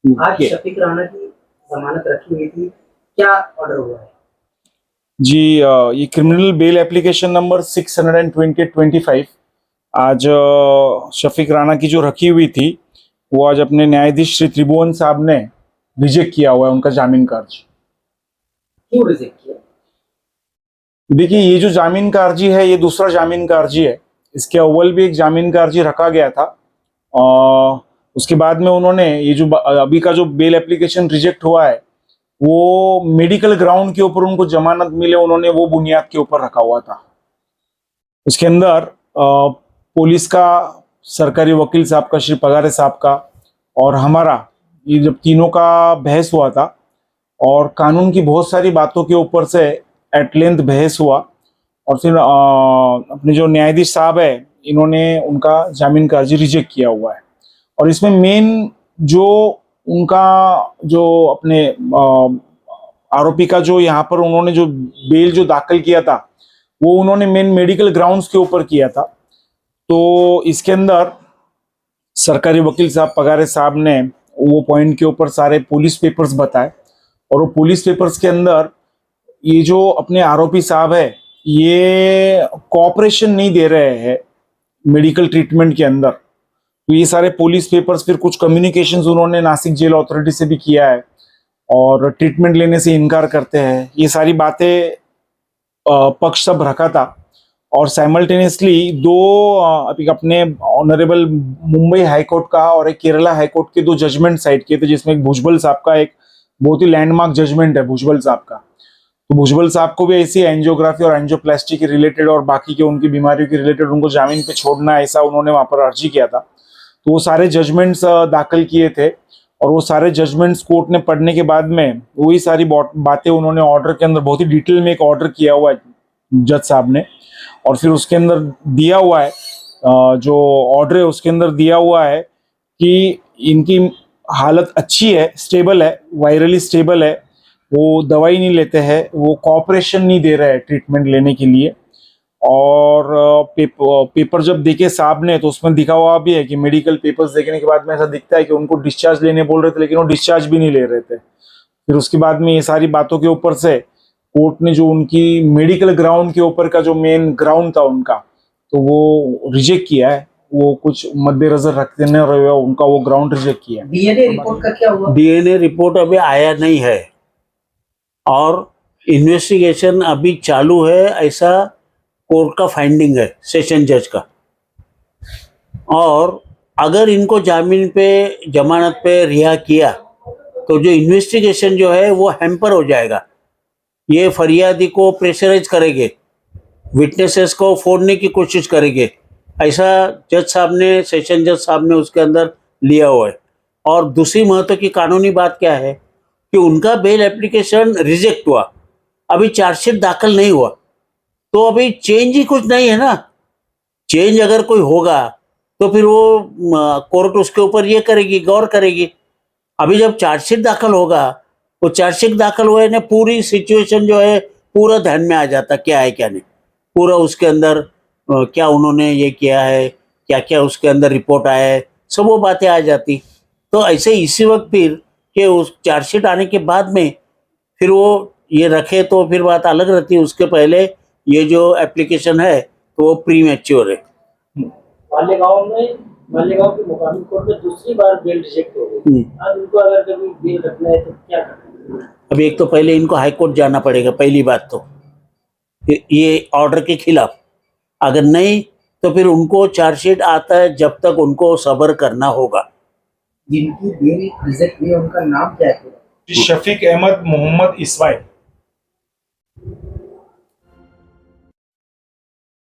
आज शफीक राणा की जमानत रखी हुई थी, क्या ऑर्डर हुआ है? जी, ये क्रिमिनल बेल एप्लीकेशन नंबर 620/25 आज शफीक राणा की जो रखी हुई थी वो आज अपने न्यायाधीश श्री त्रिभुवन साहब ने रिजेक्ट किया हुआ है उनका जामीन अर्जी। क्यों रिजेक्ट किया? देखिए, ये जो जामीन का अर्जी है ये दूसरा जामीन का अर्जी है। इसके अव्वल भी एक जामीन का अर्जी रखा गया था। उसके बाद में उन्होंने ये जो अभी का जो बेल एप्लीकेशन रिजेक्ट हुआ है वो मेडिकल ग्राउंड के ऊपर उनको जमानत मिले, उन्होंने वो बुनियाद के ऊपर रखा हुआ था। उसके अंदर पुलिस का, सरकारी वकील साहब का, श्री पगारे साहब का और हमारा, ये जब तीनों का बहस हुआ था और कानून की बहुत सारी बातों के ऊपर से एट लेंथ बहस हुआ और फिर अपने जो न्यायाधीश साहब है इन्होंने उनका जामीन का अर्जी रिजेक्ट किया हुआ है। और इसमें मेन जो उनका जो अपने आरोपी का जो यहाँ पर उन्होंने जो बेल जो दाखिल किया था वो उन्होंने मेन मेडिकल ग्राउंड्स के ऊपर किया था। तो इसके अंदर सरकारी वकील साहब पगारे साहब ने वो पॉइंट के ऊपर सारे पुलिस पेपर्स बताए और वो पुलिस पेपर्स के अंदर ये जो अपने आरोपी साहब है ये कोऑपरेशन नहीं दे रहे हैं मेडिकल ट्रीटमेंट के अंदर। तो ये सारे पुलिस पेपर्स, फिर कुछ कम्युनिकेशंस उन्होंने नासिक जेल अथॉरिटी से भी किया है और ट्रीटमेंट लेने से इनकार करते हैं, ये सारी बातें पक्ष सब रखा था। और साइमल्टेनियसली दो अभी अपने ऑनरेबल मुंबई हाईकोर्ट का और एक केरला हाईकोर्ट के दो जजमेंट साइड किए थे, जिसमें एक भुजबल साहब का एक बहुत ही लैंडमार्क जजमेंट है भुजबल साहब का। तो भुजबल साहब को भी ऐसी एंजियोग्राफी और एंजियोप्लास्टी के रिलेटेड और बाकी के उनकी बीमारियों के रिलेटेड उनको जामीन पे छोड़ना है, ऐसा उन्होंने वहां पर अर्जी किया था। तो वो सारे जजमेंट्स दाखिल किए थे और वो सारे जजमेंट्स कोर्ट ने पढ़ने के बाद में वही सारी बातें उन्होंने ऑर्डर के अंदर बहुत ही डिटेल में एक ऑर्डर किया हुआ है जज साहब ने। और फिर उसके अंदर दिया हुआ है, जो ऑर्डर है उसके अंदर दिया हुआ है कि इनकी हालत अच्छी है, स्टेबल है, वायरली स्टेबल है, वो दवाई नहीं लेते हैं, वो कोऑपरेशन नहीं दे रहे हैं ट्रीटमेंट लेने के लिए। और पेपर जब देखे साहब ने तो उसमें दिखा हुआ भी है कि मेडिकल पेपर्स देखने के बाद में ऐसा दिखता है कि उनको डिस्चार्ज लेने बोल रहे थे लेकिन वो डिस्चार्ज भी नहीं ले रहे थे। फिर उसके बाद में ये सारी बातों के ऊपर से कोर्ट ने जो उनकी मेडिकल ग्राउंड के ऊपर का जो मेन ग्राउंड था उनका, तो वो रिजेक्ट किया है। वो कुछ मद्देनजर रखते न रहे उनका वो ग्राउंड रिजेक्ट किया है। डीएनए रिपोर्ट का क्या हुआ? डीएनए रिपोर्ट अभी आया नहीं है और इन्वेस्टिगेशन अभी चालू है, ऐसा कोर्ट का फाइंडिंग है सेशन जज का। और अगर इनको जामीन पे, जमानत पे रिहा किया तो जो इन्वेस्टिगेशन जो है वो हैम्पर हो जाएगा। ये फरियादी को प्रेशराइज करेंगे, विटनेसेस को फोड़ने की कोशिश करेंगे, ऐसा जज साहब ने, सेशन जज साहब ने उसके अंदर लिया हुआ है। और दूसरी महत्व की कानूनी बात क्या है कि उनका बेल एप्लीकेशन रिजेक्ट हुआ, अभी चार्जशीट दाखिल नहीं हुआ, तो अभी चेंज ही कुछ नहीं है ना। चेंज अगर कोई होगा तो फिर वो कोर्ट उसके ऊपर ये करेगी, गौर करेगी। अभी जब चार्जशीट दाखिल होगा, वो चार्जशीट दाखिल हुए ना, पूरी सिचुएशन जो है पूरा ध्यान में आ जाता, क्या है क्या नहीं, पूरा उसके अंदर क्या उन्होंने ये किया है, क्या क्या उसके अंदर रिपोर्ट आया है, सब वो बातें आ जाती। तो ऐसे इसी वक्त फिर कि उस चार्जशीट आने के बाद में फिर वो ये रखे तो फिर बात अलग रहती है। उसके पहले ये जो एप्लीकेशन है तो वो प्री मैच्योर है। मालेगांव के मुकामी कोर्ट में दूसरी बार बेल रिजेक्ट हो गई। अब इनको अगर कभी बेल रखना है तो क्या करना है? अभी एक तो पहले इनको हाईकोर्ट जाना पड़ेगा, पहली बात तो ये ऑर्डर के खिलाफ। अगर नहीं तो फिर उनको चार्जशीट आता है, जब तक उनको सब्र करना होगा। जिनकी बेल रिजेक्ट हुई उनका नाम क्या है? शफीक अहमद मोहम्मद इस्माइल।